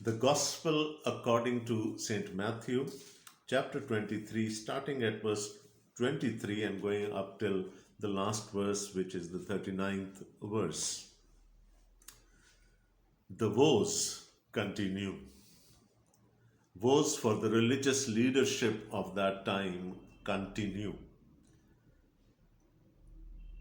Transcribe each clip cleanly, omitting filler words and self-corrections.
The Gospel according to Saint Matthew, chapter 23, starting at verse 23 and going up till the last verse, which is the 39th verse. The woes continue. Woes for the religious leadership of that time continue.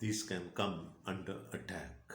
These can come under attack.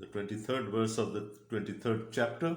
the 23rd verse of the 23rd chapter।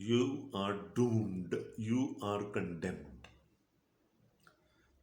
You are doomed, you are condemned।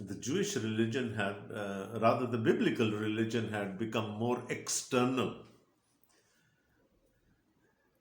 the Jewish religion had, rather the biblical religion had become more external।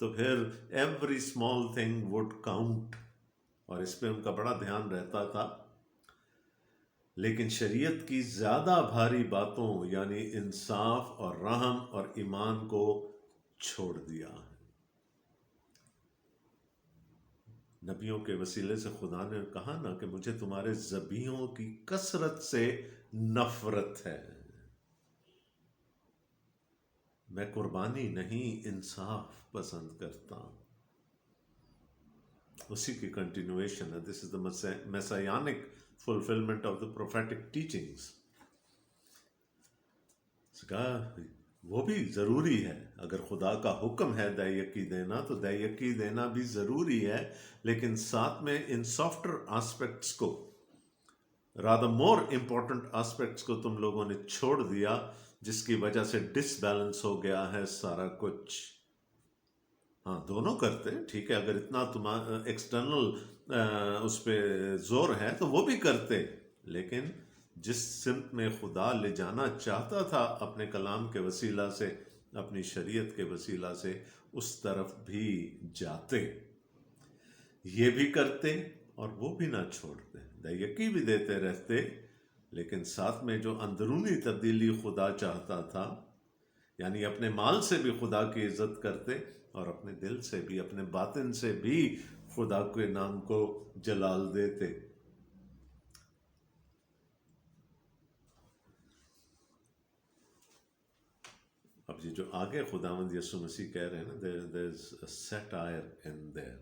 تو پھر every small thing would count, اور اس پہ ان کا بڑا دھیان رہتا تھا. لیکن شریعت کی زیادہ بھاری باتوں یعنی انصاف اور رحم اور ایمان کو چھوڑ دیا. نبیوں کے وسیلے سے خدا نے کہا نا کہ مجھے تمہارے ذبیحوں کی کثرت سے نفرت ہے، میں قربانی نہیں انصاف پسند کرتا. اسی کی کنٹینویشن ہے. This is the messianic fulfilment of the prophetic teachings. کہا وہ بھی ضروری ہے، اگر خدا کا حکم ہے دیکی دینا تو دیکی دینا بھی ضروری ہے، لیکن ساتھ میں ان سافٹر آسپیکٹس کو، رادر مور امپورٹنٹ آسپیکٹس کو تم لوگوں نے چھوڑ دیا، جس کی وجہ سے ڈس بیلنس ہو گیا ہے سارا کچھ. ہاں دونوں کرتے ٹھیک ہے، اگر اتنا تمہارا ایکسٹرنل اس پہ زور ہے تو وہ بھی کرتے، لیکن جس سمت میں خدا لے جانا چاہتا تھا اپنے کلام کے وسیلہ سے، اپنی شریعت کے وسیلہ سے، اس طرف بھی جاتے. یہ بھی کرتے اور وہ بھی نہ چھوڑتے، دیکی بھی دیتے رہتے، لیکن ساتھ میں جو اندرونی تبدیلی خدا چاہتا تھا، یعنی اپنے مال سے بھی خدا کی عزت کرتے اور اپنے دل سے بھی، اپنے باطن سے بھی خدا کے نام کو جلال دیتے. اب یہ جو آگے خداوند یسوع مسیح کہہ رہے ہیں نا، there is a satire in there،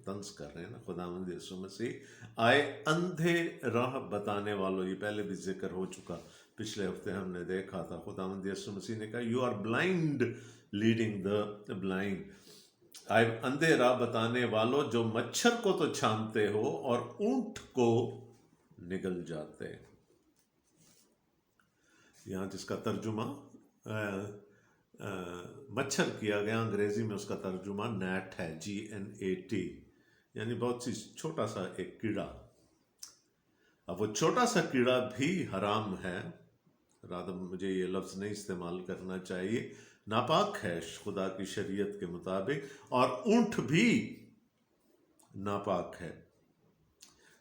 طنز کر رہے ہیں نا خداوند یسوع مسیح، آئے اندھے راہ بتانے والوں. یہ پہلے بھی ذکر ہو چکا، پچھلے ہفتے ہم نے دیکھا تھا. خداوند یسوع مسیح نے کہا you are blind leading the blind. آئے اندھے راہ بتانے والوں جو مچھر کو تو چھانتے ہو اور اونٹ کو نگل جاتے. یہاں جس کا ترجمہ مچھر کیا گیا، انگریزی میں اس کا ترجمہ نیٹ ہے، GNAT، یعنی بہت سی چھوٹا سا ایک کیڑا. اب وہ چھوٹا سا کیڑا بھی حرام ہے، رادہ مجھے یہ لفظ نہیں استعمال کرنا چاہیے، ناپاک ہے خدا کی شریعت کے مطابق، اور اونٹ بھی ناپاک ہے.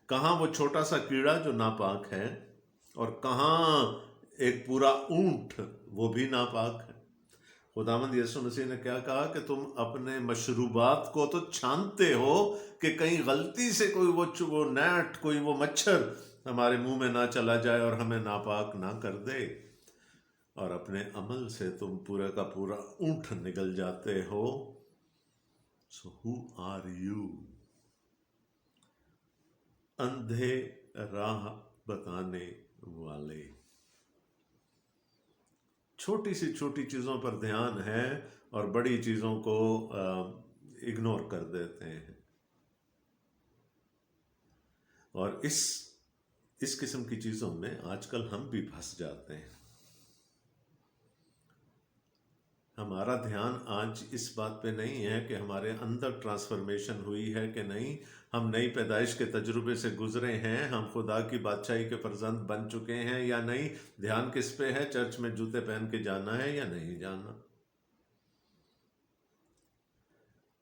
کہاں وہ چھوٹا سا کیڑا جو ناپاک ہے، اور کہاں ایک پورا اونٹ وہ بھی ناپاک ہے. خداوند یسوع مسیح نے کیا کہا کہ تم اپنے مشروبات کو تو چھانتے ہو کہ کہیں غلطی سے کوئی وہ نیٹ، کوئی وہ مچھر ہمارے منہ میں نہ چلا جائے اور ہمیں ناپاک نہ کر دے، اور اپنے عمل سے تم پورا کا پورا اونٹ نگل جاتے ہو. So who are you؟ اندھے راہ بتانے والے. چھوٹی سی چھوٹی چیزوں پر دھیان ہے اور بڑی چیزوں کو اگنور کر دیتے ہیں. اور اس قسم کی چیزوں میں آج کل ہم بھی پھنس جاتے ہیں. ہمارا دھیان آج اس بات پہ نہیں ہے کہ ہمارے اندر ٹرانسفارمیشن ہوئی ہے کہ نہیں، ہم نئی پیدائش کے تجربے سے گزرے ہیں، ہم خدا کی بادشاہی کے فرزند بن چکے ہیں یا نہیں. دھیان کس پہ ہے؟ چرچ میں جوتے پہن کے جانا ہے یا نہیں جانا.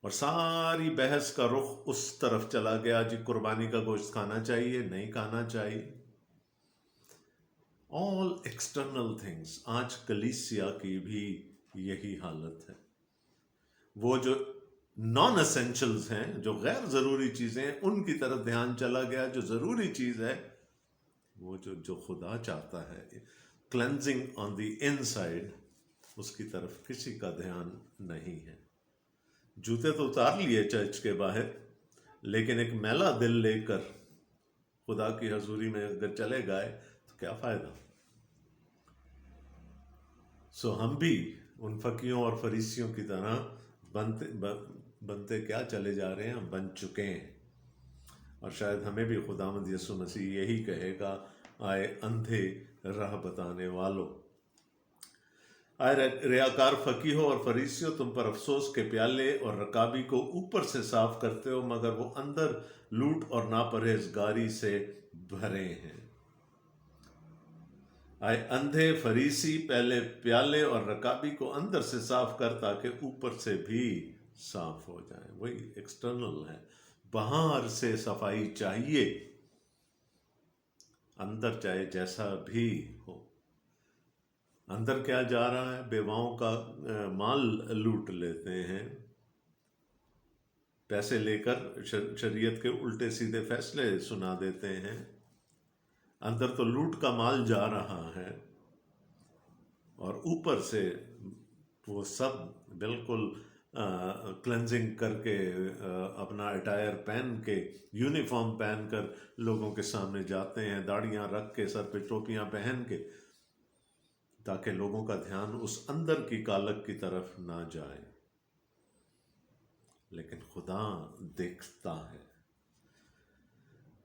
اور ساری بحث کا رخ اس طرف چلا گیا، جی قربانی کا گوشت کھانا چاہیے نہیں کھانا چاہیے. آل ایکسٹرنل تھنگس. آج کلیسیا کی بھی یہی حالت ہے. وہ جو نان اسینشلز ہیں، جو غیر ضروری چیزیں ہیں، ان کی طرف دھیان چلا گیا. جو ضروری چیز ہے، وہ جو خدا چاہتا ہے، کلینزنگ آن دی ان سائڈ، اس کی طرف کسی کا دھیان نہیں ہے. جوتے تو اتار لیے چرچ کے باہر، لیکن ایک میلا دل لے کر خدا کی حضوری میں اگر چلے گئے تو کیا فائدہ. سو ہم بھی ان فقیوں اور فریسیوں کی طرح بنتے کیا چلے جا رہے ہیں، ہم بن چکے ہیں. اور شاید ہمیں بھی خداوند یسوع مسیح یہی کہے گا، آئے اندھے راہ بتانے والو. آئے ریاکار فقیہوں اور فریسیوں، تم پر افسوس کے پیالے اور رکابی کو اوپر سے صاف کرتے ہو، مگر وہ اندر لوٹ اور ناپرہیزگاری سے بھرے ہیں. آئے اندھے فریسی، پہلے پیالے اور رکابی کو اندر سے صاف کر تاکہ اوپر سے بھی صاف ہو جائیں. وہی ایکسٹرنل ہے. باہر سے صفائی چاہیے، اندر چاہے جیسا بھی ہو. اندر کیا جا رہا ہے؟ بیواؤں کا مال لوٹ لیتے ہیں، پیسے لے کر شریعت کے الٹے سیدھے فیصلے سنا دیتے ہیں. اندر تو لوٹ کا مال جا رہا ہے، اور اوپر سے وہ سب بالکل کلینزنگ کر کے اپنا اٹائر پہن کے، یونیفارم پہن کر لوگوں کے سامنے جاتے ہیں، داڑیاں رکھ کے، سر پہ ٹوپیاں پہن کے، تاکہ لوگوں کا دھیان اس اندر کی کالک کی طرف نہ جائے. لیکن خدا دیکھتا ہے.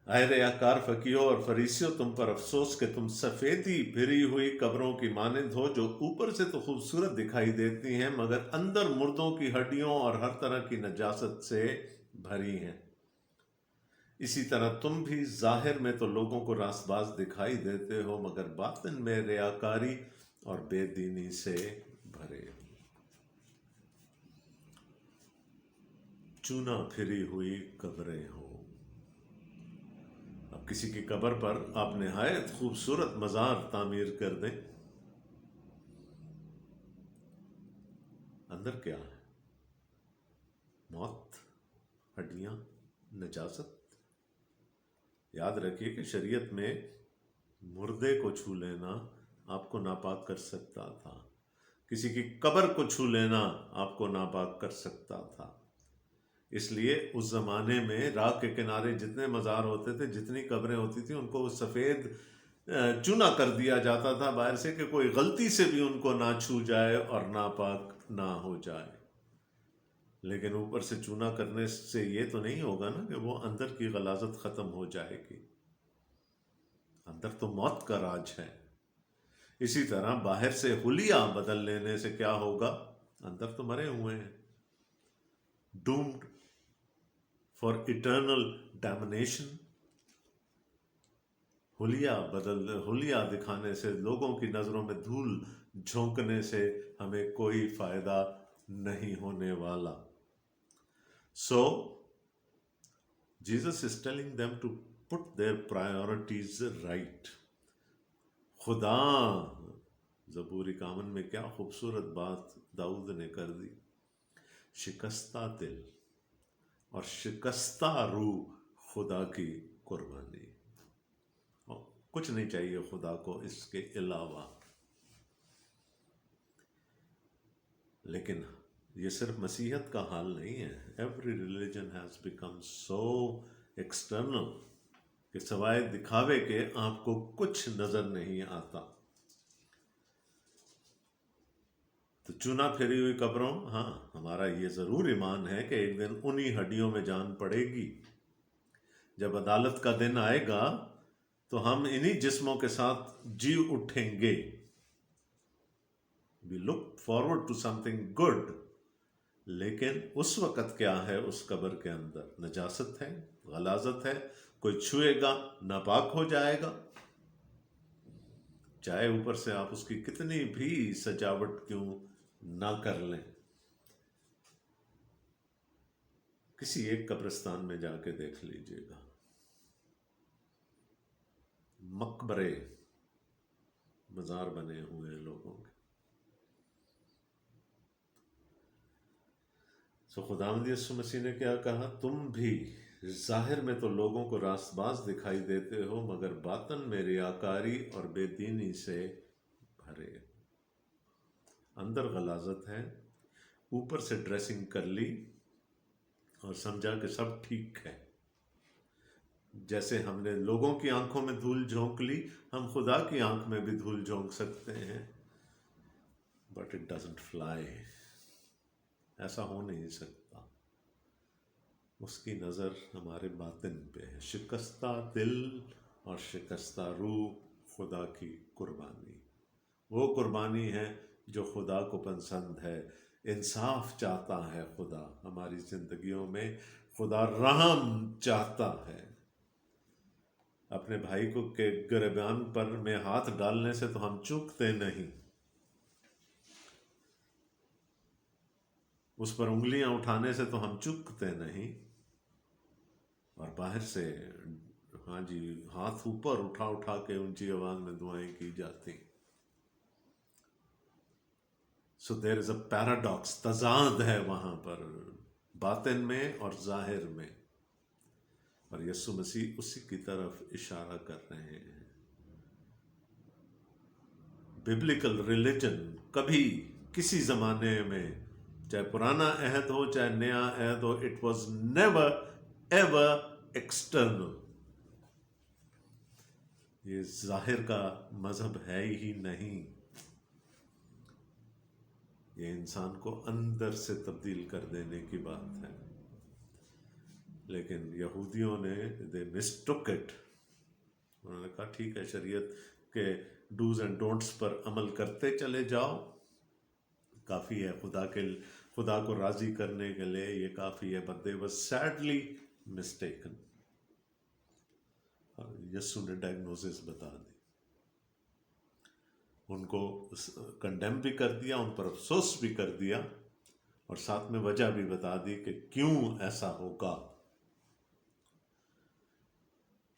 اے ریاکار فقیروں اور فریسیوں، تم پر افسوس کہ تم سفیدی بھری ہوئی قبروں کی مانند ہو، جو اوپر سے تو خوبصورت دکھائی دیتی ہیں مگر اندر مردوں کی ہڈیوں اور ہر طرح کی نجاست سے بھری ہیں. اسی طرح تم بھی ظاہر میں تو لوگوں کو راست باز دکھائی دیتے ہو مگر باطن میں ریاکاری اور بے دینی سے بھرے. چونا پھری ہوئی قبریں ہو. اب کسی کی قبر پر آپ نہایت خوبصورت مزار تعمیر کر دیں، اندر کیا ہے؟ موت، ہڈیاں، نجاست. یاد رکھیے کہ شریعت میں مردے کو چھو لینا آپ کو ناپاک کر سکتا تھا، کسی کی قبر کو چھو لینا آپ کو ناپاک کر سکتا تھا. اس لیے اس زمانے میں راہ کے کنارے جتنے مزار ہوتے تھے، جتنی قبریں ہوتی تھیں، ان کو سفید چونا کر دیا جاتا تھا باہر سے، کہ کوئی غلطی سے بھی ان کو نہ چھو جائے اور ناپاک نہ ہو جائے. لیکن اوپر سے چونا کرنے سے یہ تو نہیں ہوگا نا کہ وہ اندر کی غلاظت ختم ہو جائے گی. اندر تو موت کا راج ہے. اسی طرح باہر سے حلیہ بدل لینے سے کیا ہوگا؟ اندر تو مرے ہوئے ہیں، ڈومڈ فار ایٹرنل ڈیمنیشن. حلیہ دکھانے سے، لوگوں کی نظروں میں دھول جھونکنے سے ہمیں کوئی فائدہ نہیں ہونے والا. So, Jesus is telling them to put their priorities right. خدا، زبور 51 میں کیا خوبصورت بات داؤد نے کر دی. شکستہ دل اور شکستہ روح خدا کی قربانی. کچھ نہیں چاہیے خدا کو اس کے علاوہ. لیکن یہ صرف مسیحیت کا حال نہیں ہے. Every religion has become so external کہ سوائے دکھاوے کے آپ کو کچھ نظر نہیں آتا. تو چونا پھری ہوئی قبروں، ہاں ہمارا یہ ضرور ایمان ہے کہ ایک دن انہی ہڈیوں میں جان پڑے گی. جب عدالت کا دن آئے گا تو ہم انہی جسموں کے ساتھ جی اٹھیں گے. We look forward to something good. لیکن اس وقت کیا ہے اس قبر کے اندر؟ نجاست ہے، غلاظت ہے. کوئی چھوئے گا ناپاک ہو جائے گا، چاہے اوپر سے آپ اس کی کتنی بھی سجاوٹ کیوں نہ کر لیں. کسی ایک قبرستان میں جا کے دیکھ لیجئے گا، مقبرے، مزار بنے ہوئے ہیں لوگوں کے. سو خداوند یسوع مسیح نے کیا کہا؟ تم بھی ظاہر میں تو لوگوں کو راست باز دکھائی دیتے ہو مگر باطن میں ریاکاری اور بے دینی سے بھرے. اندر غلاظت ہے، اوپر سے ڈریسنگ کر لی اور سمجھا کہ سب ٹھیک ہے. جیسے ہم نے لوگوں کی آنکھوں میں دھول جھونک لی، ہم خدا کی آنکھ میں بھی دھول جھونک سکتے ہیں. But it doesn't fly. ایسا ہو نہیں سکتا. اس کی نظر ہمارے باطن پہ ہے. شکستہ دل اور شکستہ روح خدا کی قربانی. وہ قربانی ہے جو خدا کو پسند ہے. انصاف چاہتا ہے خدا ہماری زندگیوں میں. خدا رحم چاہتا ہے. اپنے بھائی کو کے گریبان پر میں ہاتھ ڈالنے سے تو ہم چوکتے نہیں. اس پر انگلیاں اٹھانے سے تو ہم چکتے نہیں، اور باہر سے ہاں جی ہاتھ اوپر اٹھا اٹھا کے اونچی آواز میں دعائیں کی جاتی. سو دیر از اے پیراڈاکس، تضاد ہے وہاں پر باطن میں اور ظاہر میں، اور یسوع مسیح اسی کی طرف اشارہ کر رہے ہیں. ببلیکل ریلیجن کبھی کسی زمانے میں، چاہے پرانا عہد ہو چاہے نیا عہد ہو، it was never ever external. یہ ظاہر کا مذہب ہے ہی نہیں، یہ انسان کو اندر سے تبدیل کر دینے کی بات ہے. لیکن یہودیوں نے دے مسٹک اٹ، انہوں نے کہا ٹھیک ہے شریعت کے ڈوز اینڈ ڈونٹس پر عمل کرتے چلے جاؤ، کافی ہے خدا کو راضی کرنے کے لیے یہ کافی ہے. But they was sadly mistaken. یسوع نے ڈائگنوسس بتا دی، ان کو کنڈیم بھی کر دیا، ان پر افسوس بھی کر دیا، اور ساتھ میں وجہ بھی بتا دی کہ کیوں ایسا ہوگا.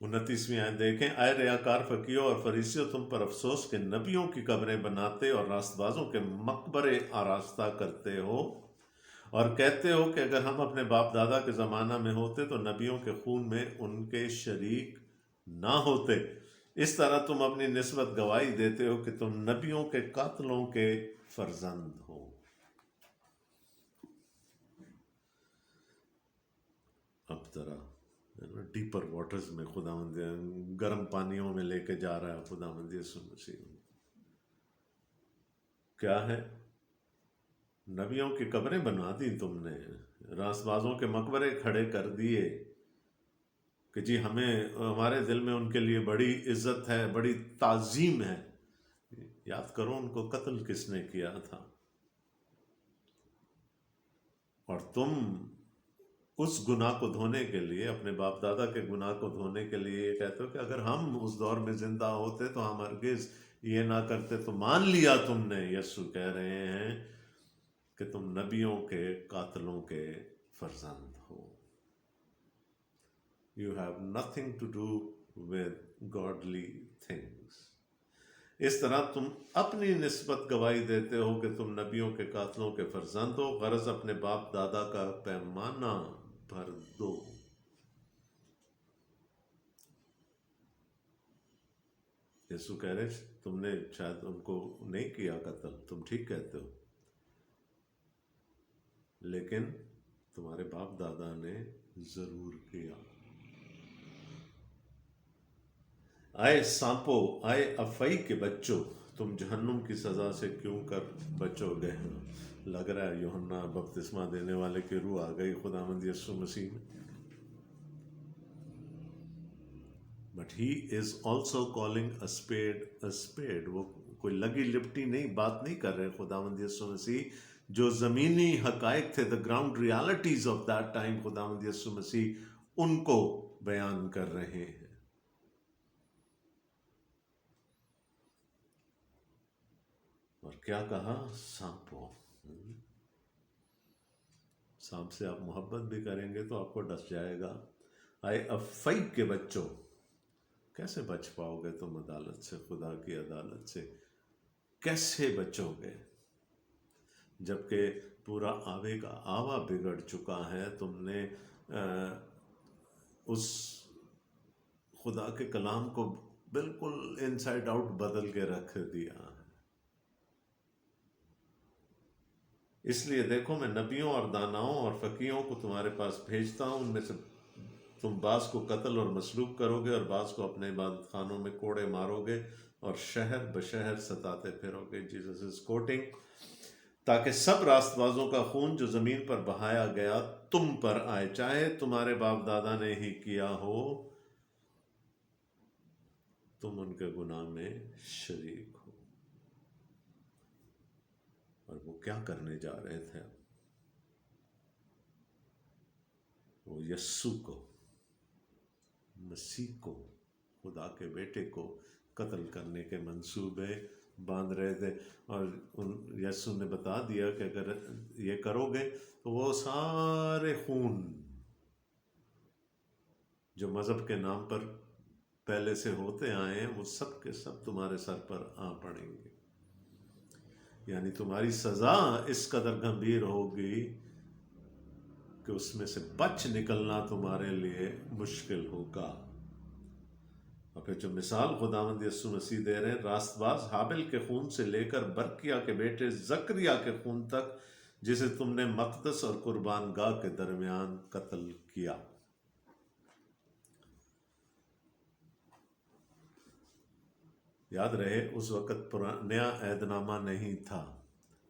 29ویں آیت دیکھیں، اے ریاکار فقیوں اور فریسیوں، تم پر افسوس کہ نبیوں کی قبریں بناتے اور راست بازوں کے مقبرے آراستہ کرتے ہو، اور کہتے ہو کہ اگر ہم اپنے باپ دادا کے زمانہ میں ہوتے تو نبیوں کے خون میں ان کے شریک نہ ہوتے. اس طرح تم اپنی نسبت گواہی دیتے ہو کہ تم نبیوں کے قاتلوں کے فرزند ہو. اب ذرا ڈیپر واٹرز میں خداوند گرم پانیوں میں لے کے جا رہا ہے خداوند یسوع مسیح. کیا ہے؟ نبیوں کی قبریں بنا دی تم نے، راست بازوں کے مقبرے کھڑے کر دیے کہ جی ہمارے دل میں ان کے لیے بڑی عزت ہے، بڑی تعظیم ہے. یاد کرو ان کو قتل کس نے کیا تھا، اور تم اس گناہ کو دھونے کے لیے، اپنے باپ دادا کے گناہ کو دھونے کے لیے یہ کہتے ہو کہ اگر ہم اس دور میں زندہ ہوتے تو ہم ہرگز یہ نہ کرتے. تو مان لیا تم نے. یسوع کہہ رہے ہیں کہ تم نبیوں کے قاتلوں کے فرزند ہو. You have nothing to do with godly things. اس طرح تم اپنی نسبت گواہی دیتے ہو کہ تم نبیوں کے قاتلوں کے فرزند ہو، غرض اپنے باپ دادا کا پیمانہ بھر دو. یسوع کہہ رہے تم نے شاید ان کو نہیں کیا قتل، تم ٹھیک کہتے ہو، لیکن تمہارے باپ دادا نے ضرور کیا. آئے سانپو، آئے افعی کے بچوں، تم جہنم کی سزا سے کیوں کر بچو گے. لگ رہا ہے یوحنا بپتسمہ دینے والے کی روح آ گئی خداوند یسوع مسیح میں. But he is also calling a speed a speed. وہ کوئی لگی لپٹی نہیں بات نہیں کر رہے خداوند یسوع مسیح. جو زمینی حقائق تھے، the ground realities of that time، خداوند یسوع مسیح ان کو بیان کر رہے ہیں. اور کیا کہا؟ سانپو. سانپ سے آپ محبت بھی کریں گے تو آپ کو ڈس جائے گا. آئے افعی کے بچوں، کیسے بچ پاؤ گے تم عدالت سے، خدا کی عدالت سے کیسے بچو گے جبکہ پورا آوے کا آوا بگڑ چکا ہے. تم نے اس خدا کے کلام کو بالکل انسائڈ آؤٹ بدل کے رکھ دیا ہے. اس لیے دیکھو میں نبیوں اور داناؤں اور فقیہوں کو تمہارے پاس بھیجتا ہوں، ان میں سے تم بعض کو قتل اور مسلوب کرو گے اور بعض کو اپنے عبادت خانوں میں کوڑے مارو گے اور شہر بشہر ستاتے پھرو گے. جیسس از کوٹنگ، تاکہ سب راست بازوں کا خون جو زمین پر بہایا گیا تم پر آئے، چاہے تمہارے باپ دادا نے ہی کیا ہو، تم ان کے گناہ میں شریک ہو. اور وہ کیا کرنے جا رہے تھے؟ وہ یسوع کو، مسیح کو، خدا کے بیٹے کو قتل کرنے کے منصوبے باندھ رہے تھے، اور یسوع نے بتا دیا کہ اگر یہ کرو گے تو وہ سارے خون جو مذہب کے نام پر پہلے سے ہوتے آئے ہیں وہ سب کے سب تمہارے سر پر آ پڑیں گے. یعنی تمہاری سزا اس قدر گمبھیر ہوگی کہ اس میں سے بچ نکلنا تمہارے لیے مشکل ہوگا. اور پھر جو مثال خداوند یسوع مسیح دے رہے ہیں، راست باز حابل کے خون سے لے کر برکیہ کے بیٹے زکریہ کے خون تک، جسے تم نے مقدس اور قربان گاہ کے درمیان قتل کیا. یاد رہے اس وقت نیا عہد نامہ نہیں تھا.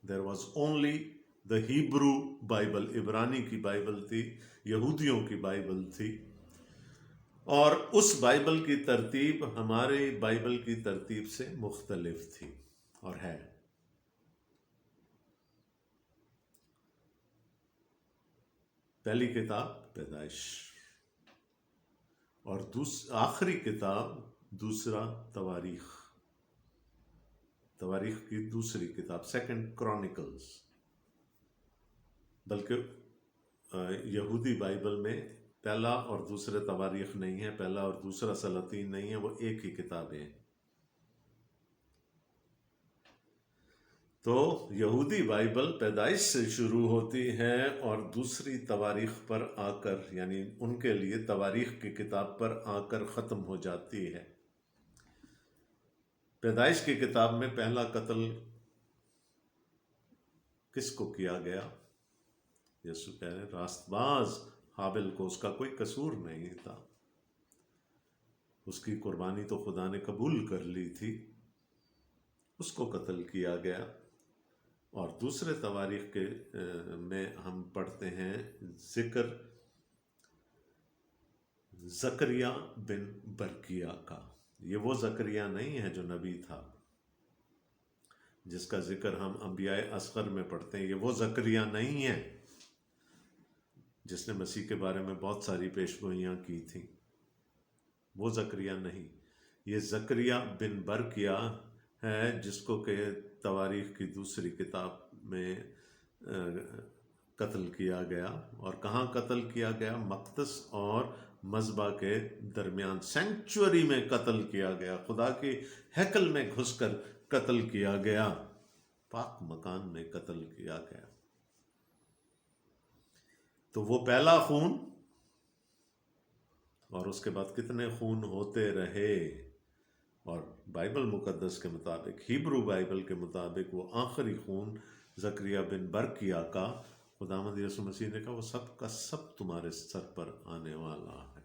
There was only the Hebrew Bible, عبرانی کی بائبل تھی، یہودیوں کی بائبل تھی. اور اس بائبل کی ترتیب ہمارے بائبل کی ترتیب سے مختلف تھی اور ہے. پہلی کتاب پیدائش، اور آخری کتاب دوسرا تواریخ، تواریخ کی دوسری کتاب سیکنڈ کرونیکلز. بلکہ یہودی بائبل میں پہلا اور دوسرے تواریخ نہیں ہے، پہلا اور دوسرا سلاطین نہیں ہے، وہ ایک ہی کتابیں ہیں. تو یہودی بائبل پیدائش سے شروع ہوتی ہے اور دوسری تواریخ پر آ کر، یعنی ان کے لیے تواریخ کی کتاب پر آ کر ختم ہو جاتی ہے. پیدائش کی کتاب میں پہلا قتل کس کو کیا گیا؟ یسوع کہہ رہے راست باز حابل کو. اس کا کوئی قصور نہیں تھا، اس کی قربانی تو خدا نے قبول کر لی تھی، اس کو قتل کیا گیا. اور دوسرے تواریخ کے میں ہم پڑھتے ہیں ذکر زکریا بن برکیہ کا. یہ وہ زکریا نہیں ہے جو نبی تھا، جس کا ذکر ہم انبیاء اصغر میں پڑھتے ہیں. یہ وہ زکریا نہیں ہے جس نے مسیح کے بارے میں بہت ساری پیشگوئیاں کی تھیں. وہ زکریا نہیں، یہ زکریا بن برکیہ ہے، جس کو کہ تواریخ کی دوسری کتاب میں قتل کیا گیا. اور کہاں قتل کیا گیا؟ مقدس اور مذبح کے درمیان، سینکچوری میں قتل کیا گیا، خدا کی ہیکل میں گھس کر قتل کیا گیا، پاک مکان میں قتل کیا گیا. تو وہ پہلا خون، اور اس کے بعد کتنے خون ہوتے رہے. اور بائبل مقدس کے مطابق، ہیبرو بائبل کے مطابق، وہ آخری خون زکریا بن برکیہ کا، خداوند یسوع مسیح نے کہا وہ سب کا سب تمہارے سر پر آنے والا ہے.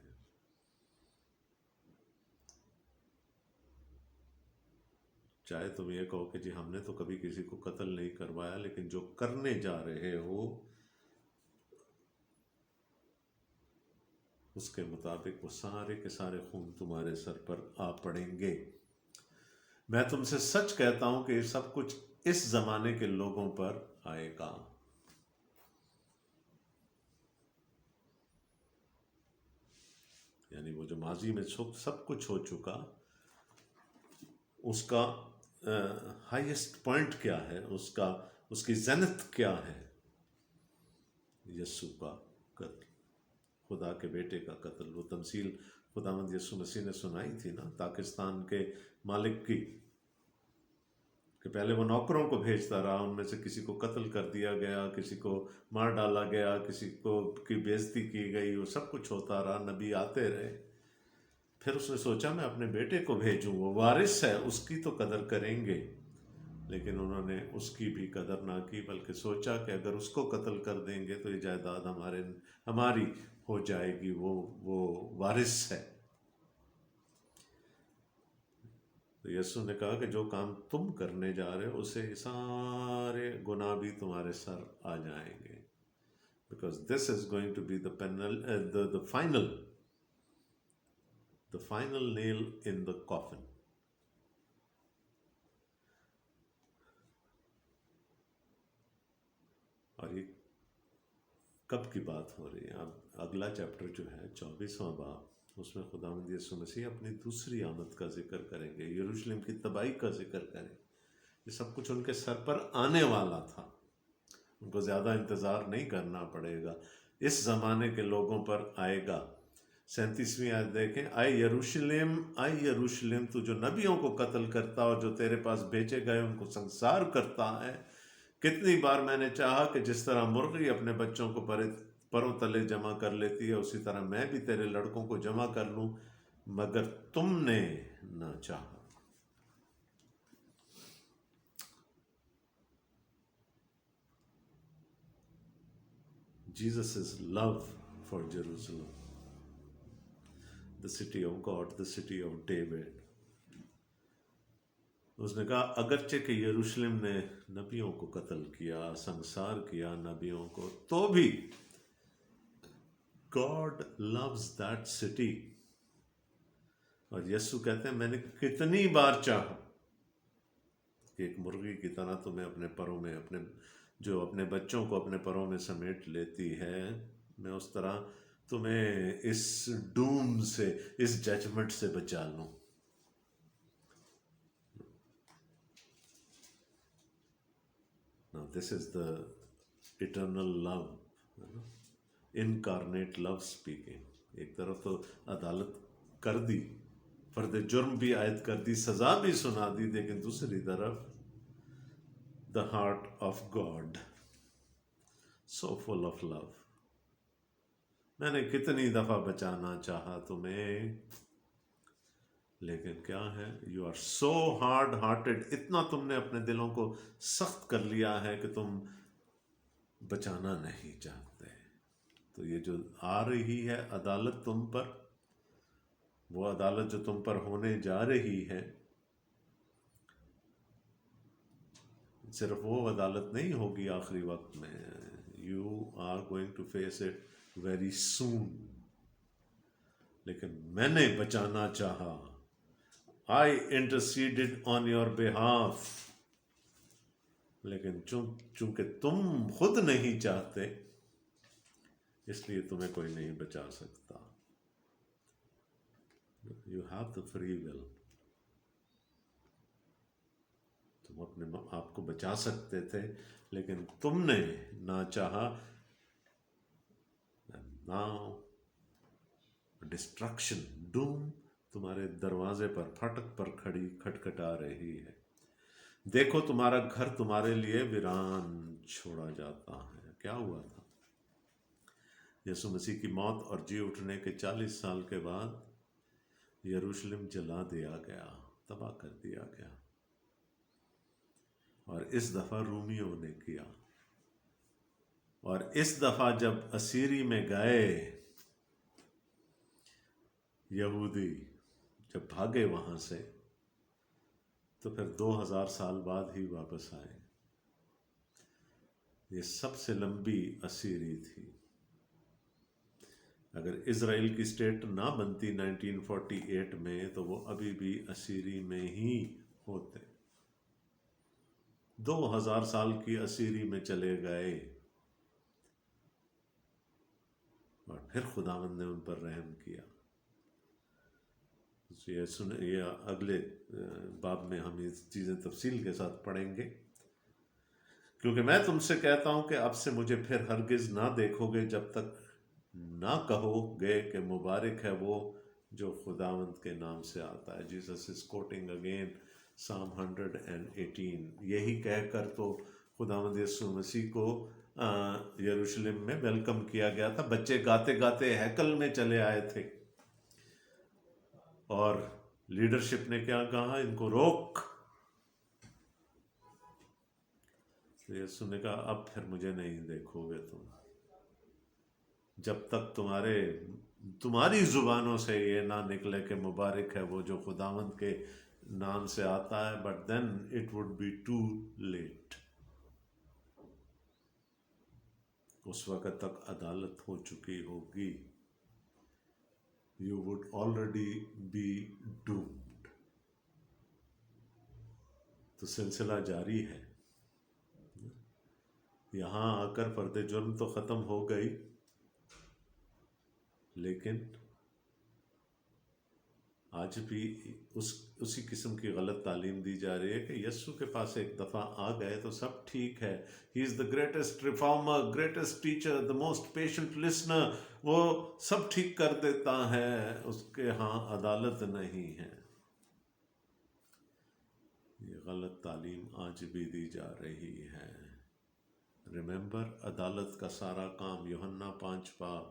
چاہے تم یہ کہو کہ جی ہم نے تو کبھی کسی کو قتل نہیں کروایا، لیکن جو کرنے جا رہے ہو اس کے مطابق وہ سارے کے سارے خون تمہارے سر پر آ پڑیں گے. میں تم سے سچ کہتا ہوں کہ یہ سب کچھ اس زمانے کے لوگوں پر آئے گا. یعنی وہ جو ماضی میں سب کچھ ہو چکا، اس کا ہائیسٹ پوائنٹ کیا ہے، اس کی زینت کیا ہے؟ یسوع کا قتل، خدا کے بیٹے کا قتل. وہ تمثیل خداوند یسوع مسیح نے سنائی تھی نا پاکستان کے مالک کی، کہ پہلے وہ نوکروں کو بھیجتا رہا، ان میں سے کسی کو قتل کر دیا گیا، کسی کو مار ڈالا گیا، کسی کو کی بےزتی کی گئی، وہ سب کچھ ہوتا رہا، نبی آتے رہے. پھر اس نے سوچا میں اپنے بیٹے کو بھیجوں، وہ وارث ہے، اس کی تو قدر کریں گے. لیکن انہوں نے اس کی بھی قدر نہ کی، بلکہ سوچا کہ اگر اس کو قتل کر دیں گے تو یہ جائیداد ہماری ہو جائے گی، وہ وارث ہے. تو یسوع نے کہا کہ جو کام تم کرنے جا رہے ہو اسے سارے گناہ بھی تمہارے سر آ جائیں گے. Because this is going to be the final nail in the coffin. اور یہ کب کی بات ہو رہی ہے؟ اب اگلا چیپٹر جو ہے 24واں باب، اس میں خداوند یسوع مسیح اپنی دوسری آمد کا ذکر کریں گے، یروشلم کی تباہی کا ذکر کریں. یہ سب کچھ ان کے سر پر آنے والا تھا، ان کو زیادہ انتظار نہیں کرنا پڑے گا، اس زمانے کے لوگوں پر آئے گا۔ 37ویں آیت دیکھیں، اے یروشلم تو جو نبیوں کو قتل کرتا اور جو تیرے پاس بیچے گئے ان کو سنسار کرتا ہے، کتنی بار میں نے چاہا کہ جس طرح مرغی اپنے بچوں کو پروں تلے جمع کر لیتی ہے اسی طرح میں بھی تیرے لڑکوں کو جمع کر لوں، مگر تم نے نہ چاہا۔ Jesus' love for Jerusalem, the city of God, the city of David. اس نے کہا اگرچہ کہ یروشلم نے نبیوں کو قتل کیا، سنسار کیا نبیوں کو، تو بھی God loves that city۔ اور یسوع کہتے ہیں میں نے کتنی بار چاہا کہ ایک مرغی کی طرح تمہیں اپنے پروں میں جو اپنے بچوں کو اپنے پروں میں سمیٹ لیتی ہے، میں اس طرح تمہیں اس ڈوم سے، اس ججمنٹ سے بچا لوں۔ Now this is the eternal love, incarnate love speaking۔ ایک طرف تو عدالت کر دی، فرد جرم بھی عائد کر دی، سزا بھی سنا دی، لیکن دوسری طرف the heart of God, so full of love۔ میں نے کتنی دفعہ بچانا چاہا تمہیں، لیکن کیا ہے، you are so hard hearted، اتنا تم نے اپنے دلوں کو سخت کر لیا ہے کہ تم بچانا نہیں چاہتے۔ تو یہ جو آ رہی ہے عدالت تم پر، وہ عدالت جو تم پر ہونے جا رہی ہے، صرف وہ عدالت نہیں ہوگی آخری وقت میں، you are going to face it very soon۔ لیکن میں نے بچانا چاہا، I interceded on your behalf، لیکن چونکہ تم خود نہیں چاہتے، اس لیے تمہیں کوئی نہیں بچا سکتا۔ You have the free will۔ تم اپنے آپ کو بچا سکتے تھے، لیکن تم نے نہ چاہا۔ Now ڈسٹرکشن، ڈوم تمہارے دروازے پر پھٹک پر کھڑی کھٹکھٹا رہی ہے۔ دیکھو تمہارا گھر تمہارے لیے ویران چھوڑا جاتا ہے۔ کیا ہوا تھا؟ یسوع مسیح کی موت اور جی اٹھنے کے 40 سال کے بعد یروشلم جلا دیا گیا، تباہ کر دیا گیا، اور اس دفعہ رومیوں نے کیا۔ اور اس دفعہ جب اسیری میں گئے یہودی، جب بھاگے وہاں سے، تو پھر 2000 سال بعد ہی واپس آئے۔ یہ سب سے لمبی اسیری تھی۔ اگر اسرائیل کی اسٹیٹ نہ بنتی 1948 میں، تو وہ ابھی بھی اسیری میں ہی ہوتے۔ 2000 سال کی اسیری میں چلے گئے، اور پھر خداوند نے ان پر رحم کیا۔ یہ اگلے باب میں ہم یہ چیزیں تفصیل کے ساتھ پڑھیں گے، کیونکہ میں تم سے کہتا ہوں کہ اب سے مجھے پھر ہرگز نہ دیکھو گے، جب تک نہ کہو گے کہ مبارک ہے وہ جو خداوند کے نام سے آتا ہے۔ Jesus is quoting again Psalm 118۔ یہی کہہ کر تو خداوند یسوع مسیح کو یروشلم میں ویلکم کیا گیا تھا۔ بچے گاتے گاتے ہیکل میں چلے آئے تھے، اور لیڈرشپ نے کیا کہا، ان کو روک۔ یسوع نے کہا اب پھر مجھے نہیں دیکھو گے تم، جب تک تمہاری زبانوں سے یہ نہ نکلے کہ مبارک ہے وہ جو خداوند کے نام سے آتا ہے۔ But then it would be too late. اس وقت تک عدالت ہو چکی ہوگی۔ You would already be doomed۔ تو سلسلہ جاری ہے۔ یہاں آ کر فرد جرم تو ختم ہو گئی، لیکن آج بھی اسی قسم کی غلط تعلیم دی جا رہی ہے کہ یسو کے پاس ایک دفعہ آ گئے تو سب ٹھیک ہے. He is the greatest reformer, greatest teacher, the most patient listener. وہ سب ٹھیک کر دیتا ہے، اس کے ہاں عدالت نہیں ہے. یہ غلط تعلیم آج بھی دی جا رہی ہے. ریممبر، عدالت کا سارا کام یوحنا 5 باب،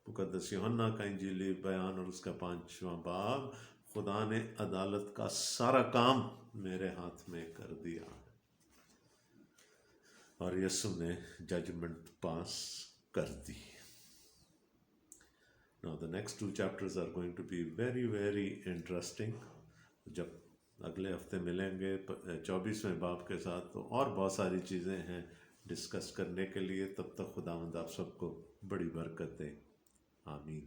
مقدس یوحنا کا انجیلی بیان اور اس کا 5واں باب، خدا نے عدالت کا سارا کام میرے ہاتھ میں کر دیا اور یسوع نے ججمنٹ پاس کر دی. Now the next 2 chapters are going to be very very interesting. جب اگلے ہفتے ملیں گے 24ویں باب کے ساتھ تو اور بہت ساری چیزیں ہیں ڈسکس کرنے کے لیے. تب تک خداوند آپ سب کو بڑی برکت دے. آمین.